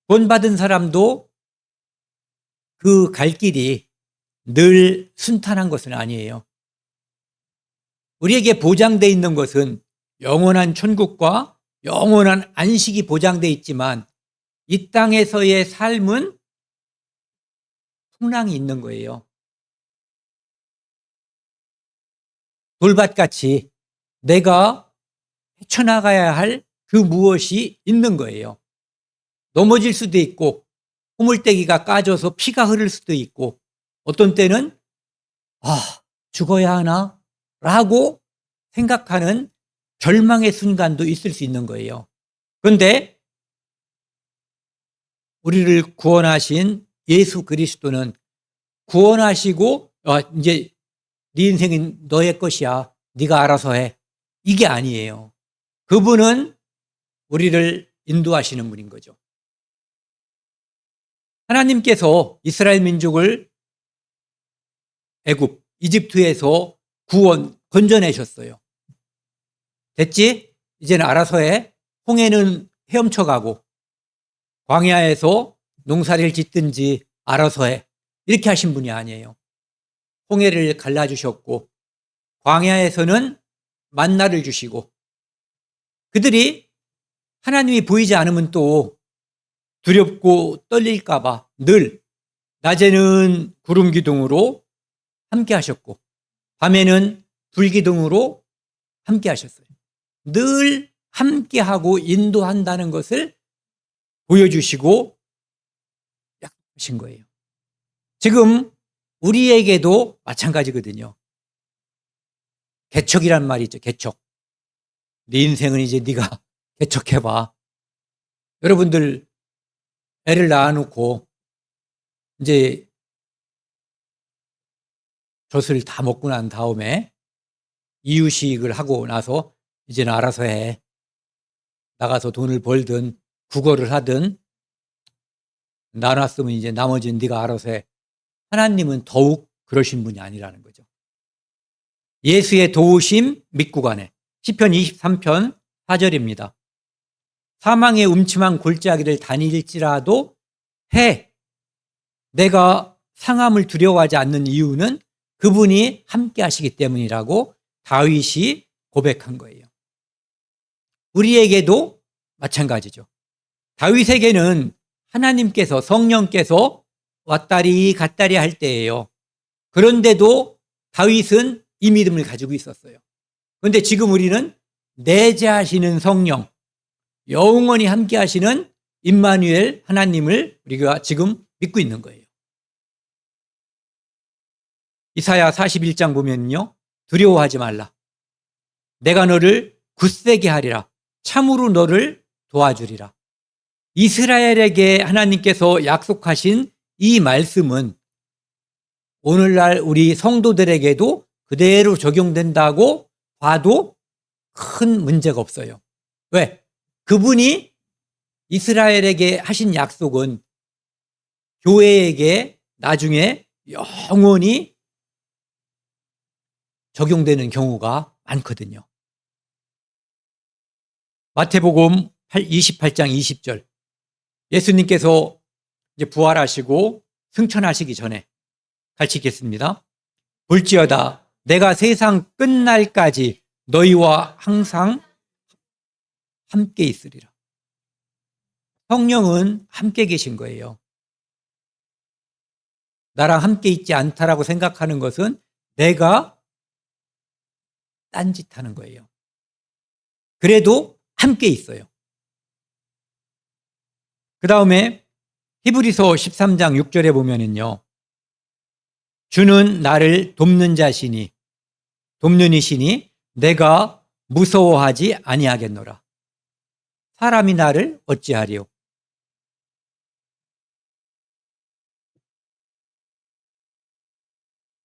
구원받은 사람도 그 갈 길이 늘 순탄한 것은 아니에요. 우리에게 보장되어 있는 것은 영원한 천국과 영원한 안식이 보장되어 있지만, 이 땅에서의 삶은 풍랑이 있는 거예요. 돌밭같이 내가 헤쳐나가야 할 그 무엇이 있는 거예요. 넘어질 수도 있고, 호물대기가 까져서 피가 흐를 수도 있고, 어떤 때는 죽어야 하나? 라고 생각하는 절망의 순간도 있을 수 있는 거예요. 그런데 우리를 구원하신 예수 그리스도는 구원하시고 이제 네 인생은 너의 것이야, 네가 알아서 해, 이게 아니에요. 그분은 우리를 인도하시는 분인 거죠. 하나님께서 이스라엘 민족을 애굽, 이집트에서 건져내셨어요. 됐지? 이제는 알아서 해. 홍해는 헤엄쳐가고 광야에서 농사를 짓든지 알아서 해. 이렇게 하신 분이 아니에요. 홍해를 갈라주셨고 광야에서는 만나를 주시고, 그들이 하나님이 보이지 않으면 또 두렵고 떨릴까 봐 늘 낮에는 구름 기둥으로 함께 하셨고 밤에는 불 기둥으로 함께 하셨어요. 늘 함께하고 인도한다는 것을 보여주시고 약속하신 거예요. 지금 우리에게도 마찬가지거든요. 개척이란 말이 있죠. 개척. 네 인생은 이제 네가 개척해봐. 여러분들 애를 낳아놓고 이제 젖을 다 먹고 난 다음에 이유식을 하고 나서 이제는 알아서 해. 나가서 돈을 벌든 국어를 하든 나눴으면 이제 나머지는 네가 알아서 해. 하나님은 더욱 그러신 분이 아니라는 거죠. 예수의 도우심 믿고 가네. 시편 23편 4절입니다. 사망의 음침한 골짜기를 다닐지라도 해. 내가 상함을 두려워하지 않는 이유는 그분이 함께 하시기 때문이라고 다윗이 고백한 거예요. 우리에게도 마찬가지죠. 다윗에게는 하나님께서, 성령께서 왔다리 갔다리 할 때예요. 그런데도 다윗은 이 믿음을 가지고 있었어요. 그런데 지금 우리는 내재하시는 성령, 영원히 함께 하시는 임마누엘 하나님을 우리가 지금 믿고 있는 거예요. 이사야 41장 보면요, 두려워하지 말라. 내가 너를 굳세게 하리라. 참으로 너를 도와주리라. 이스라엘에게 하나님께서 약속하신 이 말씀은 오늘날 우리 성도들에게도 그대로 적용된다고 봐도 큰 문제가 없어요. 왜? 그분이 이스라엘에게 하신 약속은 교회에게 나중에 영원히 적용되는 경우가 많거든요. 마태복음 28장 20절. 예수님께서 이제 부활하시고 승천하시기 전에 같이 읽겠습니다. 볼지어다 내가 세상 끝날까지 너희와 항상 함께 있으리라. 성령은 함께 계신 거예요. 나랑 함께 있지 않다라고 생각하는 것은 내가 딴짓하는 거예요. 그래도 함께 있어요. 그 다음에 히브리서 13장 6절에 보면은요. 주는 나를 돕는 이시니 내가 무서워하지 아니하겠노라. 사람이 나를 어찌하리요.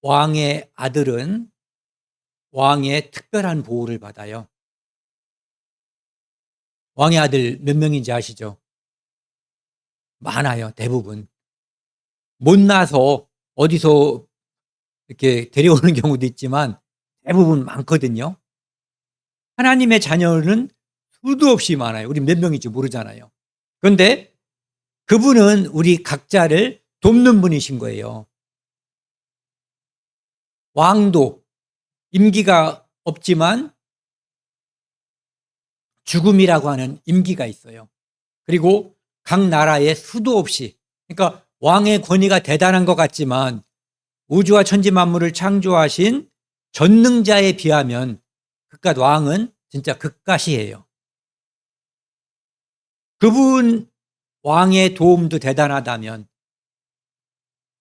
왕의 아들은 왕의 특별한 보호를 받아요. 왕의 아들 몇 명인지 아시죠? 많아요. 대부분. 못나서 어디서 이렇게 데려오는 경우도 있지만 대부분 많거든요. 하나님의 자녀는 수도 없이 많아요. 우리 몇 명인지 모르잖아요. 그런데 그분은 우리 각자를 돕는 분이신 거예요. 왕도 임기가 없지만 죽음이라고 하는 임기가 있어요. 그리고 각 나라에 수도 없이, 그러니까 왕의 권위가 대단한 것 같지만 우주와 천지 만물을 창조하신 전능자에 비하면 그깟 왕은 진짜 그깟이에요. 그분 왕의 도움도 대단하다면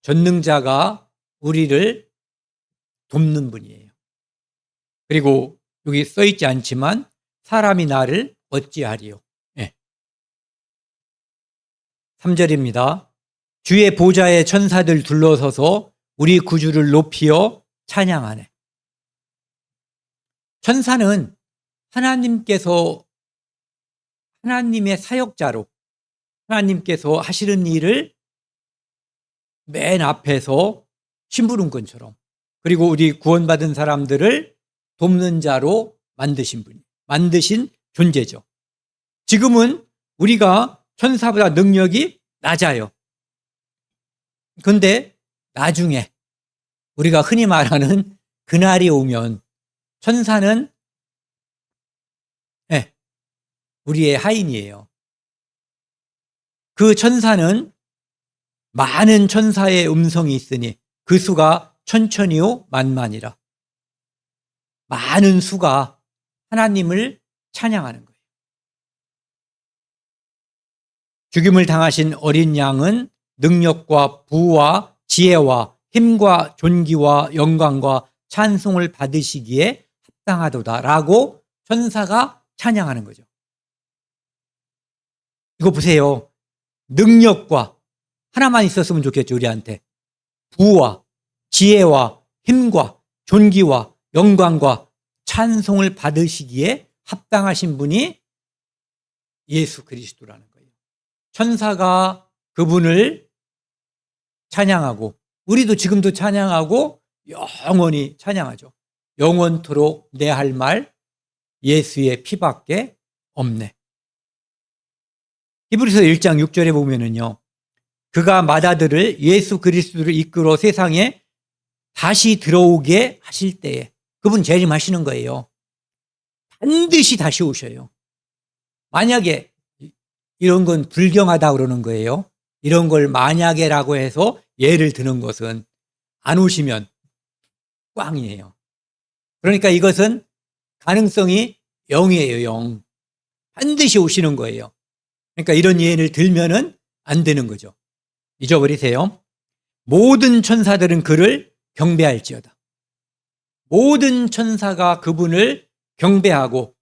전능자가 우리를 돕는 분이에요. 그리고 여기 써있지 않지만 사람이 나를 어찌하리요. 3절입니다. 주의 보좌에 천사들 둘러서서 우리 구주를 높이어 찬양하네. 천사는 하나님께서 하나님의 사역자로 하나님께서 하시는 일을 맨 앞에서 심부름꾼처럼, 그리고 우리 구원받은 사람들을 돕는 자로 만드신 존재죠. 지금은 우리가 천사보다 능력이 낮아요. 그런데 나중에 우리가 흔히 말하는 그날이 오면 천사는 우리의 하인이에요. 그 천사는 많은 천사의 음성이 있으니 그 수가 천천히요 만만이라. 많은 수가 하나님을 찬양하는 거예요. 죽임을 당하신 어린 양은 능력과 부와 지혜와 힘과 존귀와 영광과 찬송을 받으시기에 합당하도다라고 천사가 찬양하는 거죠. 이거 보세요. 능력과 하나만 있었으면 좋겠죠, 우리한테. 부와 지혜와 힘과 존귀와 영광과 찬송을 받으시기에 합당하신 분이 예수 그리스도라는 거예요. 천사가 그분을 찬양하고 우리도 지금도 찬양하고 영원히 찬양하죠. 영원토록 내 할 말 예수의 피밖에 없네. 히브리서 1장 6절에 보면은요. 그가 맏아들을 예수 그리스도를 이끌어 세상에 다시 들어오게 하실 때에 그분 재림하시는 거예요. 반드시 다시 오셔요. 만약에 이런 건 불경하다 그러는 거예요. 이런 걸 만약에라고 해서 예를 드는 것은 안 오시면 꽝이에요. 그러니까 이것은 가능성이 0이에요. 0. 반드시 오시는 거예요. 그러니까 이런 예를 들면은 안 되는 거죠. 잊어버리세요. 모든 천사들은 그를 경배할지어다. 모든 천사가 그분을 경배하고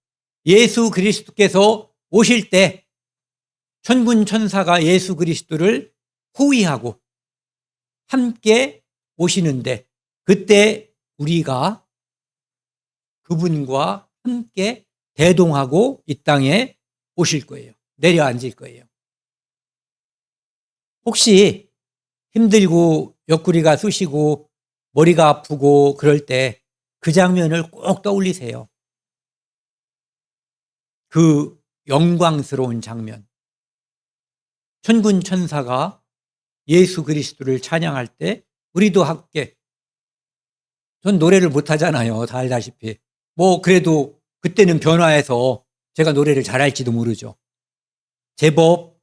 예수 그리스도께서 오실 때 천군 천사가 예수 그리스도를 호위하고 함께 오시는데 그때 우리가 그분과 함께 대동하고 이 땅에 오실 거예요. 내려앉을 거예요. 혹시 힘들고 옆구리가 쑤시고 머리가 아프고 그럴 때 그 장면을 꼭 떠올리세요. 그 영광스러운 장면. 천군 천사가 예수 그리스도를 찬양할 때 우리도 함께, 전 노래를 못하잖아요. 다 알다시피. 뭐 그래도 그때는 변화해서 제가 노래를 잘할지도 모르죠. 제법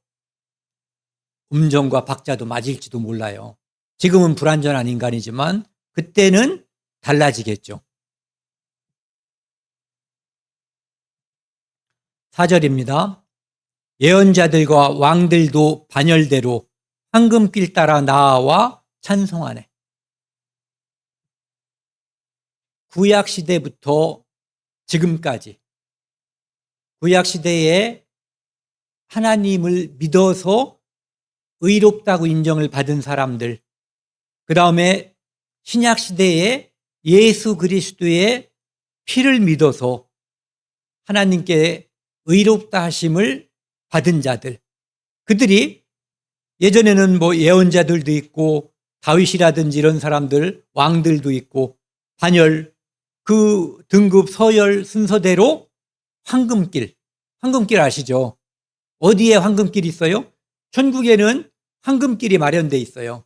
음정과 박자도 맞을지도 몰라요. 지금은 불완전한 인간이지만 그때는 달라지겠죠. 4절입니다. 예언자들과 왕들도 반열대로 황금길 따라 나아와 찬송하네. 구약시대부터 지금까지 구약시대에 하나님을 믿어서 의롭다고 인정을 받은 사람들, 그 다음에 신약시대에 예수 그리스도의 피를 믿어서 하나님께 의롭다 하심을 받은 자들, 그들이 예전에는 뭐 예언자들도 있고 다윗이라든지 이런 사람들, 왕들도 있고 반열, 그 등급 서열 순서대로 황금길 아시죠? 어디에 황금길이 있어요? 천국에는 황금길이 마련되어 있어요.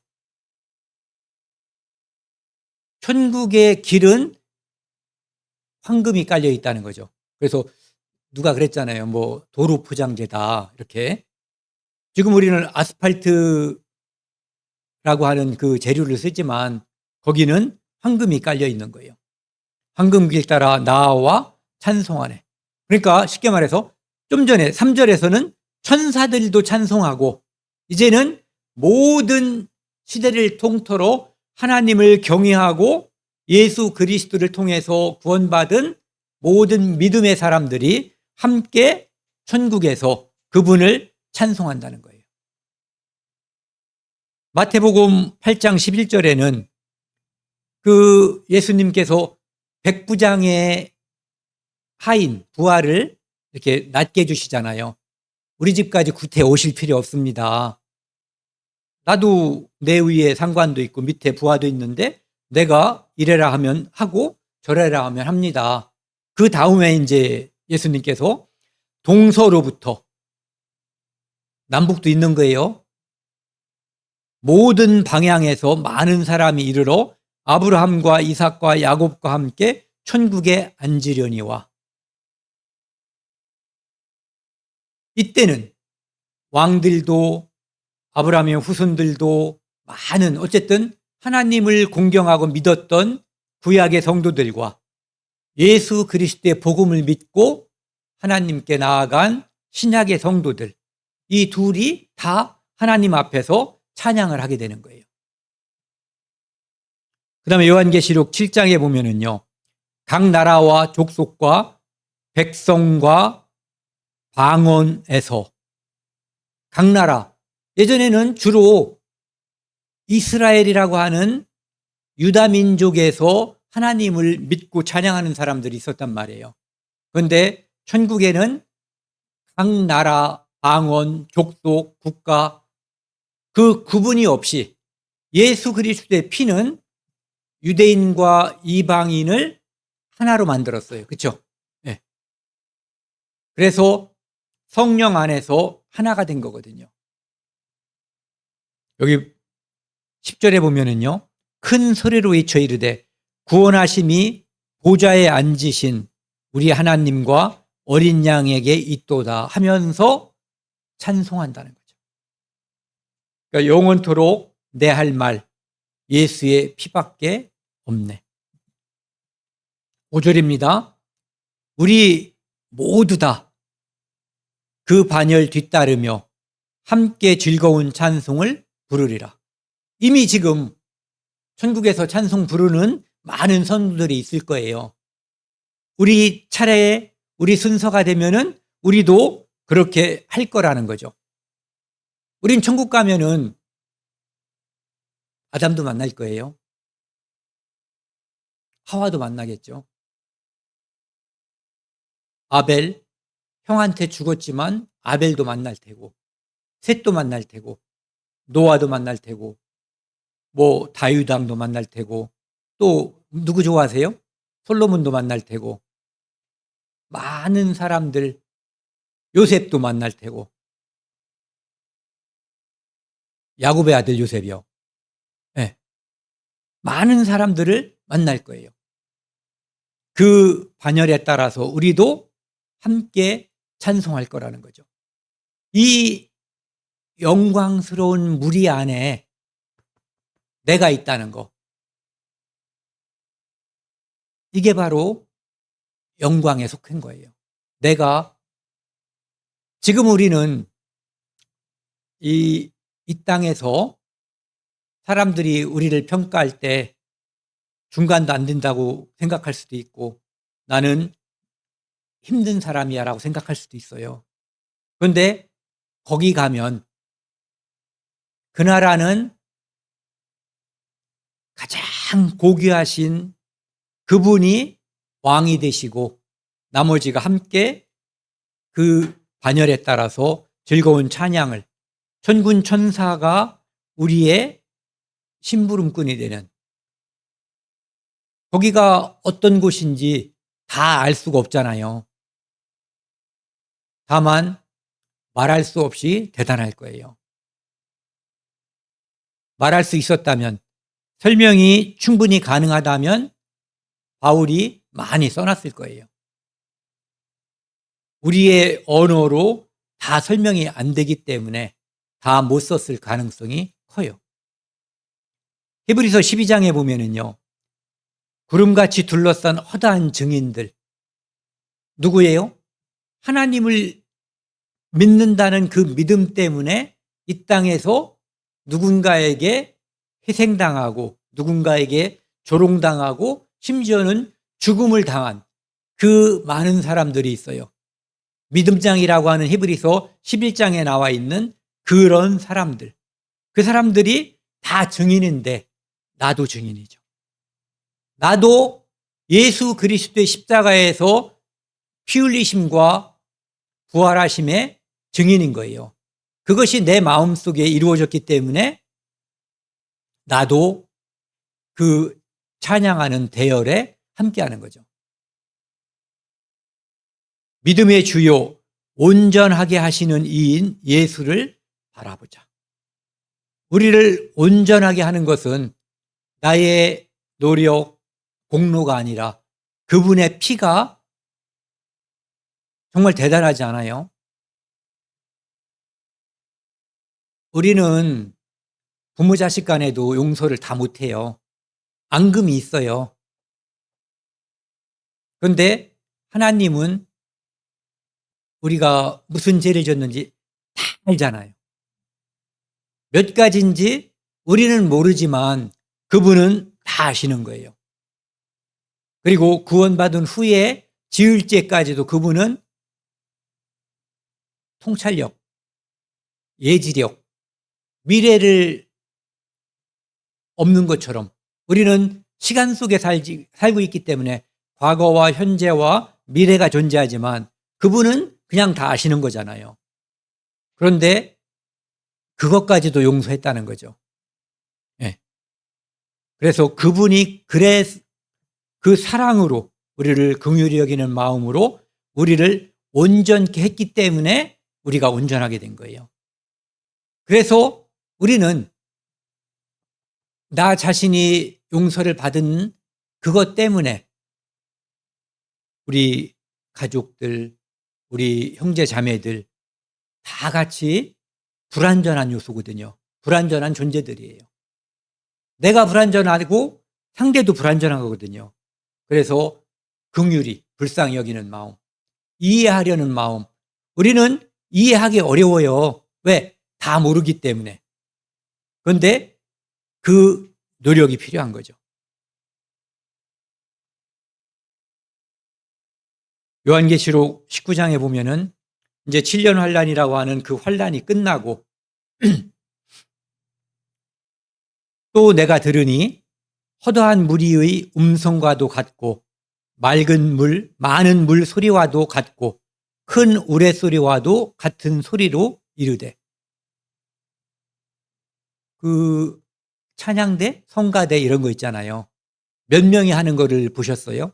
천국의 길은 황금이 깔려 있다는 거죠. 그래서 누가 그랬잖아요. 뭐 도로 포장재다 이렇게. 지금 우리는 아스팔트라고 하는 그 재료를 쓰지만 거기는 황금이 깔려 있는 거예요. 황금길 따라 나아와 찬송하네. 그러니까 쉽게 말해서 좀 전에 3절에서는 천사들도 찬송하고 이제는 모든 시대를 통틀어 하나님을 경외하고 예수 그리스도를 통해서 구원받은 모든 믿음의 사람들이 함께 천국에서 그분을 찬송한다는 거예요. 마태복음 8장 11절에는 그 예수님께서 백부장의 하인 부하를 이렇게 낫게 해주시잖아요. 우리 집까지 구태 오실 필요 없습니다. 나도 내 위에 상관도 있고 밑에 부하도 있는데 내가 이래라 하면 하고 저래라 하면 합니다. 그 다음에 이제 예수님께서 동서로부터, 남북도 있는 거예요. 모든 방향에서 많은 사람이 이르러 아브라함과 이삭과 야곱과 함께 천국에 앉으려니와. 이때는 왕들도 아브라함의 후손들도 많은, 어쨌든 하나님을 공경하고 믿었던 구약의 성도들과 예수 그리스도의 복음을 믿고 하나님께 나아간 신약의 성도들, 이 둘이 다 하나님 앞에서 찬양을 하게 되는 거예요. 그 다음에 요한계시록 7장에 보면은요, 각 나라와 족속과 백성과 방언에서, 각 나라, 예전에는 주로 이스라엘이라고 하는 유다 민족에서 하나님을 믿고 찬양하는 사람들이 있었단 말이에요. 그런데 천국에는 각 나라, 방언, 족속, 국가, 그 구분이 없이 예수 그리스도의 피는 유대인과 이방인을 하나로 만들었어요. 그렇죠? 네. 그래서 성령 안에서 하나가 된 거거든요. 여기 10절에 보면은요, 큰 소리로 외쳐 이르되 구원하심이 보좌에 앉으신 우리 하나님과 어린 양에게 있도다 하면서 찬송한다는 거죠. 그러니까 영원토록 내 할 말 예수의 피밖에 없네. 5절입니다. 우리 모두 다 그 반열 뒤따르며 함께 즐거운 찬송을 부르리라. 이미 지금 천국에서 찬송 부르는 많은 성도들이 있을 거예요. 우리 차례에 우리 순서가 되면은 우리도 그렇게 할 거라는 거죠. 우린 천국 가면은 아담도 만날 거예요. 하와도 만나겠죠. 아벨, 형한테 죽었지만 아벨도 만날 테고, 셋도 만날 테고, 노아도 만날 테고, 뭐 다윗 왕도 만날 테고, 또 누구 좋아하세요? 솔로몬도 만날 테고, 많은 사람들, 요셉도 만날 테고, 야곱의 아들 요셉이요. 네. 많은 사람들을 만날 거예요. 그 반열에 따라서 우리도 함께 찬송할 거라는 거죠. 이 영광스러운 무리 안에 내가 있다는 거. 이게 바로 영광에 속한 거예요. 내가 지금 우리는 이 땅에서 사람들이 우리를 평가할 때 중간도 안 된다고 생각할 수도 있고 나는 힘든 사람이야 라고 생각할 수도 있어요. 그런데 거기 가면 그 나라는 가장 고귀하신 그분이 왕이 되시고 나머지가 함께 그 반열에 따라서 즐거운 찬양을 천군 천사가 우리의 심부름꾼이 되는 거기가 어떤 곳인지 다 알 수가 없잖아요. 다만 말할 수 없이 대단할 거예요. 말할 수 있었다면 설명이 충분히 가능하다면 바울이 많이 써놨을 거예요. 우리의 언어로 다 설명이 안 되기 때문에 다 못 썼을 가능성이 커요. 히브리서 12장에 보면은요. 구름같이 둘러싼 허다한 증인들. 누구예요? 하나님을 믿는다는 그 믿음 때문에 이 땅에서 누군가에게 희생당하고 누군가에게 조롱당하고 심지어는 죽음을 당한 그 많은 사람들이 있어요. 믿음장이라고 하는 히브리서 11장에 나와 있는 그런 사람들. 그 사람들이 다 증인인데 나도 증인이죠. 나도 예수 그리스도의 십자가에서 피 흘리심과 부활하심의 증인인 거예요. 그것이 내 마음속에 이루어졌기 때문에 나도 그 찬양하는 대열에 함께하는 거죠. 믿음의 주요 온전하게 하시는 이인 예수를 바라보자. 우리를 온전하게 하는 것은 나의 노력, 공로가 아니라 그분의 피가 정말 대단하지 않아요? 우리는 부모 자식 간에도 용서를 다 못해요. 앙금이 있어요. 그런데 하나님은 우리가 무슨 죄를 졌는지 다 알잖아요. 몇 가지인지 우리는 모르지만 그분은 다 아시는 거예요. 그리고 구원받은 후에 지을 죄까지도 그분은 통찰력, 예지력, 미래를 없는 것처럼 우리는 시간 속에 살고 있기 때문에 과거와 현재와 미래가 존재하지만 그분은 그냥 다 아시는 거잖아요. 그런데 그것까지도 용서했다는 거죠. 네. 그래서 그분이 그 사랑으로 우리를 긍휼히 여기는 마음으로 우리를 온전케 했기 때문에 우리가 온전하게 된 거예요. 그래서 우리는 나 자신이 용서를 받은 그것 때문에 우리 가족들, 우리 형제 자매들 다 같이 불완전한 요소거든요. 불완전한 존재들이에요. 내가 불완전하고 상대도 불완전한 거거든요. 그래서 긍휼히 불쌍히 여기는 마음, 이해하려는 마음. 우리는 이해하기 어려워요. 왜? 다 모르기 때문에. 그런데 그 노력이 필요한 거죠. 요한계시록 19장에 보면은 이제 7년 환란이라고 하는 그 환란이 끝나고 또 내가 들으니 허다한 무리의 음성과도 같고 맑은 물, 많은 물 소리와도 같고 큰 우레 소리와도 같은 소리로 이르되. 그 찬양대, 성가대 이런 거 있잖아요. 몇 명이 하는 거를 보셨어요?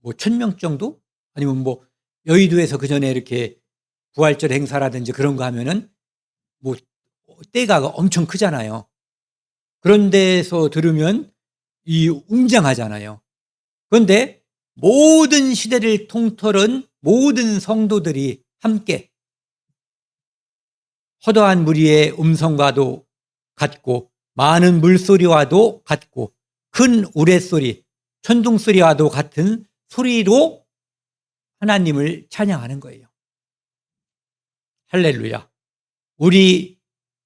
뭐 1,000명 정도? 아니면 뭐 여의도에서 그 전에 이렇게 부활절 행사라든지 그런 거 하면은 뭐 때가 엄청 크잖아요. 그런 데서 들으면 이 웅장하잖아요. 그런데 모든 시대를 통틀은 모든 성도들이 함께 허다한 무리의 음성과도 같고 많은 물소리와도 같고 큰 우레소리, 천둥소리와도 같은 소리로 하나님을 찬양하는 거예요. 할렐루야. 우리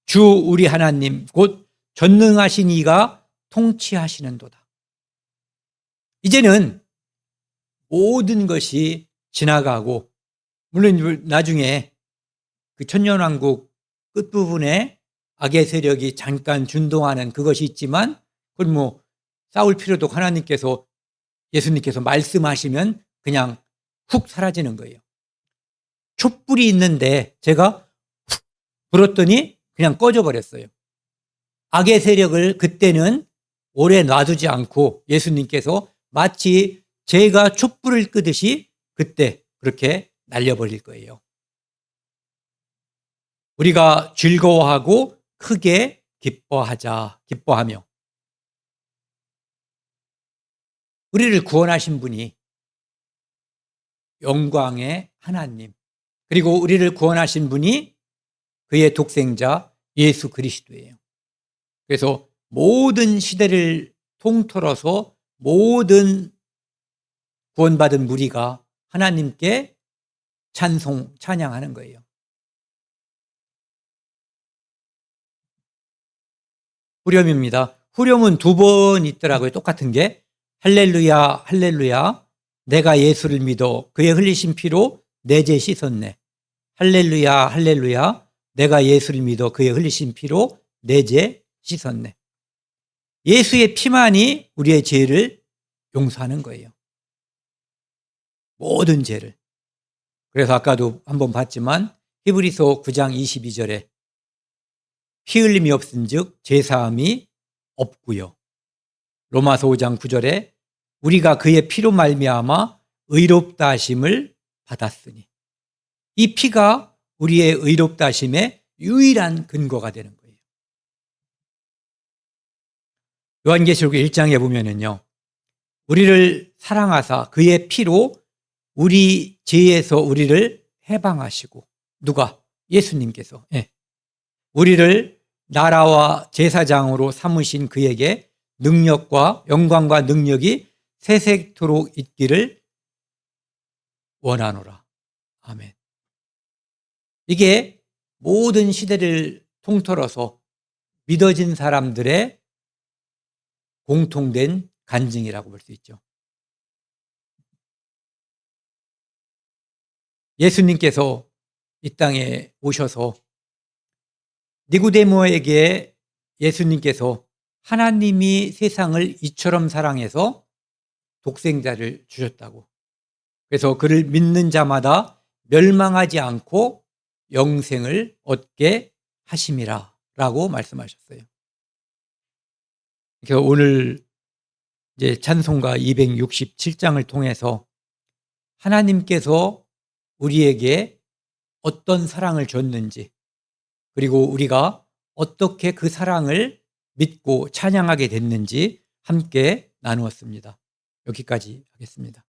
주 우리 하나님 곧 전능하신 이가 통치하시는도다. 이제는 모든 것이 지나가고, 물론 나중에 그 천년왕국 끝부분에 악의 세력이 잠깐 준동하는 그것이 있지만, 그건 뭐 싸울 필요도 없고 하나님께서, 예수님께서 말씀하시면 그냥 훅 사라지는 거예요. 촛불이 있는데 제가 훅 불었더니 그냥 꺼져버렸어요. 악의 세력을 그때는 오래 놔두지 않고 예수님께서 마치 제가 촛불을 끄듯이 그때 그렇게 날려버릴 거예요. 우리가 즐거워하고 크게 기뻐하며 우리를 구원하신 분이 영광의 하나님, 그리고 우리를 구원하신 분이 그의 독생자 예수 그리스도예요. 그래서 모든 시대를 통틀어서 모든 구원받은 무리가 하나님께 찬양하는 거예요. 후렴입니다. 후렴은 2번 있더라고요. 똑같은 게. 할렐루야 할렐루야 내가 예수를 믿어 그의 흘리신 피로 내 죄 씻었네. 할렐루야 할렐루야 내가 예수를 믿어 그의 흘리신 피로 내 죄 씻었네. 예수의 피만이 우리의 죄를 용서하는 거예요. 모든 죄를. 그래서 아까도 한번 봤지만 히브리서 9장 22절에 피 흘림이 없은즉 죄사함이 없고요. 로마서 5장 9절에 우리가 그의 피로 말미암아 의롭다 하심을 받았으니, 이 피가 우리의 의롭다 하심의 유일한 근거가 되는 거예요. 요한계시록 1장에 보면은요, 우리를 사랑하사 그의 피로 우리 죄에서 우리를 해방하시고, 누가? 예수님께서. 우리를 나라와 제사장으로 삼으신 그에게 능력과 영광과 능력이 세세토록 있기를 원하노라. 아멘. 이게 모든 시대를 통틀어서 믿어진 사람들의 공통된 간증이라고 볼 수 있죠. 예수님께서 이 땅에 오셔서 니고데모에게 예수님께서 하나님이 세상을 이처럼 사랑해서 독생자를 주셨다고. 그래서 그를 믿는 자마다 멸망하지 않고 영생을 얻게 하심이라 라고 말씀하셨어요. 그래서 오늘 이제 찬송가 267장을 통해서 하나님께서 우리에게 어떤 사랑을 줬는지, 그리고 우리가 어떻게 그 사랑을 믿고 찬양하게 됐는지 함께 나누었습니다. 여기까지 하겠습니다.